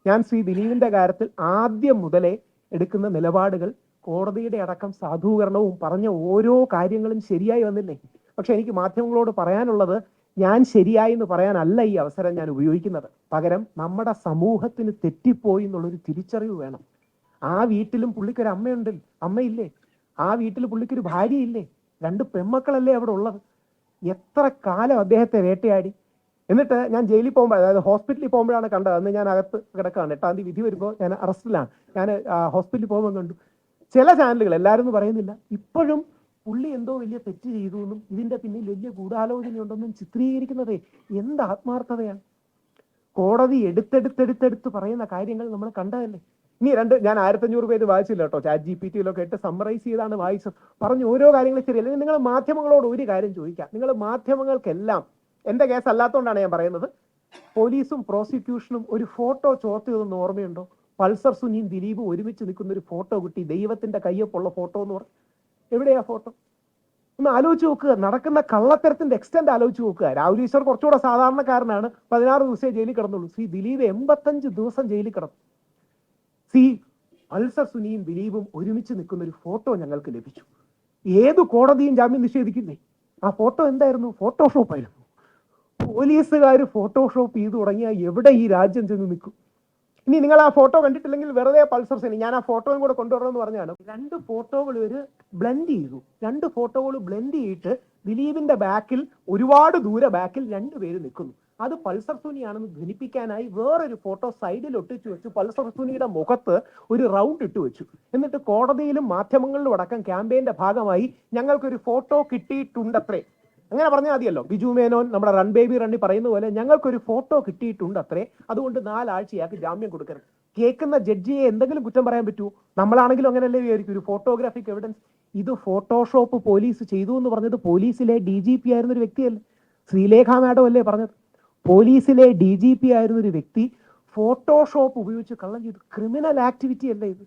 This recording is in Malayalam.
ഞാൻ ശ്രീ ദിലീപിന്റെ കാര്യത്തിൽ ആദ്യം മുതലേ എടുക്കുന്ന നിലപാടുകൾ കോടതിയുടെ അടക്കം സാധൂകരണവും പറഞ്ഞ ഓരോ കാര്യങ്ങളും ശരിയായി വന്നില്ലേ. പക്ഷെ എനിക്ക് മാധ്യമങ്ങളോട് പറയാനുള്ളത്, ഞാൻ ശരിയായി എന്ന് പറയാനല്ല ഈ അവസരം ഞാൻ ഉപയോഗിക്കുന്നത്. പകരം നമ്മുടെ സമൂഹത്തിന് തെറ്റിപ്പോയി എന്നുള്ളൊരു തിരിച്ചറിവ് വേണം. ആ വീട്ടിലും പുള്ളിക്കൊരു അമ്മയില്ലേ? ആ വീട്ടിൽ പുള്ളിക്കൊരു ഭാര്യയില്ലേ? 2 പെൺമക്കളല്ലേ അവിടെ ഉള്ളത്? എത്ര കാലം അദ്ദേഹത്തെ വേട്ടയാടി. എന്നിട്ട് ഞാൻ ജയിലിൽ പോകുമ്പോൾ, അതായത് ഹോസ്പിറ്റലിൽ പോകുമ്പോഴാണ് കണ്ടത്. അന്ന് ഞാൻ അകത്ത് കിടക്കുകയാണ്. 8-ാം തീയതി വിധി വരുമ്പോൾ ഞാൻ അറസ്റ്റിലാണ്. ഞാൻ ഹോസ്പിറ്റലിൽ പോകുമ്പോൾ കണ്ടു ചില ചാനലുകൾ, എല്ലാവരും ഒന്നും പറയുന്നില്ല, ഇപ്പോഴും പുള്ളി എന്തോ വലിയ തെറ്റ് ചെയ്തു എന്നും ഇതിന്റെ പിന്നിൽ വലിയ ഗൂഢാലോചനയുണ്ടെന്നും ചിത്രീകരിക്കുന്നതേ എന്ത് ആത്മാർത്ഥതയാണ്. കോടതി എടുത്തെടുത്ത് പറയുന്ന കാര്യങ്ങൾ നമ്മൾ കണ്ടതല്ലേ. ഇനി ഞാൻ 1500 പേര് വായിച്ചില്ല കേട്ടോ, ചാറ്റ് GPT-യിലൊക്കെ ഇട്ട് സമ്മറൈസ് ചെയ്താണ് വായിച്ചത്. പറഞ്ഞു ഓരോ കാര്യങ്ങളും ശരിയല്ല. നിങ്ങൾ മാധ്യമങ്ങളോട് ഒരു കാര്യം ചോദിക്കാം. നിങ്ങൾ മാധ്യമങ്ങൾക്കെല്ലാം, എന്റെ കേസ് അല്ലാത്തതുകൊണ്ടാണ് ഞാൻ പറയുന്നത്, പോലീസും പ്രോസിക്യൂഷനും ഒരു ഫോട്ടോ ചോർത്തിയതെന്ന് ഓർമ്മയുണ്ടോ? പൾസർ സുനിയും ദിലീപും ഒരുമിച്ച് നിൽക്കുന്ന ഒരു ഫോട്ടോ കിട്ടി, ദൈവത്തിന്റെ കയ്യൊപ്പുള്ള ഫോട്ടോ എന്ന് പറഞ്ഞു. എവിടെയാ ഫോട്ടോ? ഒന്ന് ആലോചിച്ച് നോക്കുക. നടക്കുന്ന കള്ളത്തരത്തിന്റെ എക്സ്റ്റെന്റ് ആലോചിച്ച് നോക്കുക. രാഹുൽ ഈശ്വർ കുറച്ചുകൂടെ സാധാരണക്കാരനാണ്, 16 ദിവസമേ ജയിലിൽ കിടന്നുള്ളൂ. ശ്രീ ദിലീപ് 85 ദിവസം ജയിലിൽ കിടന്നു. ശ്രീ പൾസർ സുനിയും ദിലീപും ഒരുമിച്ച് നിൽക്കുന്ന ഒരു ഫോട്ടോ ഞങ്ങൾക്ക് ലഭിച്ചു. ഏത് കോടതിയും ജാമ്യം നിഷേധിക്കില്ലേ? ആ ഫോട്ടോ എന്തായിരുന്നു? ഫോട്ടോഷോപ്പ് ആയിരുന്നു. പോലീസുകാർ ഫോട്ടോഷോപ്പ് ചെയ്തു തുടങ്ങിയാൽ എവിടെ ഈ രാജ്യം ചെന്ന് നിൽക്കും? ഇനി നിങ്ങൾ ആ ഫോട്ടോ കണ്ടിട്ടില്ലെങ്കിൽ വെറുതെ പൾസർ സുനി, ഞാൻ ആ ഫോട്ടോയും കൂടെ കൊണ്ടുവരണമെന്ന് പറഞ്ഞാണ്. 2 ഫോട്ടോകൾ ഇവര് ബ്ലെൻഡ് ചെയ്തു. 2 ഫോട്ടോകൾ ബ്ലെൻഡ് ചെയ്തിട്ട് ദിലീപിന്റെ ബാക്കിൽ, ഒരുപാട് ദൂരെ ബാക്കിൽ 2 പേര് നിൽക്കുന്നു. അത് പൾസർ സുനിയാണെന്ന് ധരിപ്പിക്കാനായി വേറൊരു ഫോട്ടോ സൈഡിൽ ഒട്ടിച്ചു വെച്ചു. പൾസർ സുനിയുടെ മുഖത്ത് ഒരു റൗണ്ട് ഇട്ട് വെച്ചു. എന്നിട്ട് കോടതിയിലും മാധ്യമങ്ങളിലും അടക്കം ക്യാമ്പയിന്റെ ഭാഗമായി ഞങ്ങൾക്കൊരു ഫോട്ടോ കിട്ടിയിട്ടുണ്ടത്രേ. അങ്ങനെ പറഞ്ഞാൽ മതിയല്ലോ. ബിജു മേനോൻ നമ്മുടെ റൺ ബേബി റണ്ണി പറയുന്ന പോലെ ഞങ്ങൾക്കൊരു ഫോട്ടോ കിട്ടിയിട്ടുണ്ട് അത്രേ, അതുകൊണ്ട് 4 ആഴ്ചയാക്കി ജാമ്യം കൊടുക്കരുത്. കേൾക്കുന്ന ജഡ്ജിയെ എന്തെങ്കിലും കുറ്റം പറയാൻ പറ്റുമോ? നമ്മളാണെങ്കിലും അങ്ങനെയല്ലേ വിചാരിക്കും, ഒരു ഫോട്ടോഗ്രാഫിക് എവിഡൻസ്. ഇത് ഫോട്ടോഷോപ്പ് പോലീസ് ചെയ്തു എന്ന് പറഞ്ഞത് പോലീസിലെ DGP ആയിരുന്ന ഒരു വ്യക്തിയല്ലേ, ശ്രീലേഖ മാഡം അല്ലേ പറഞ്ഞത്? പോലീസിലെ DGP ആയിരുന്ന ഒരു വ്യക്തി ഫോട്ടോഷോപ്പ് ഉപയോഗിച്ച് കള്ളം ചെയ്തു. ക്രിമിനൽ ആക്ടിവിറ്റി അല്ലേ ഇത്?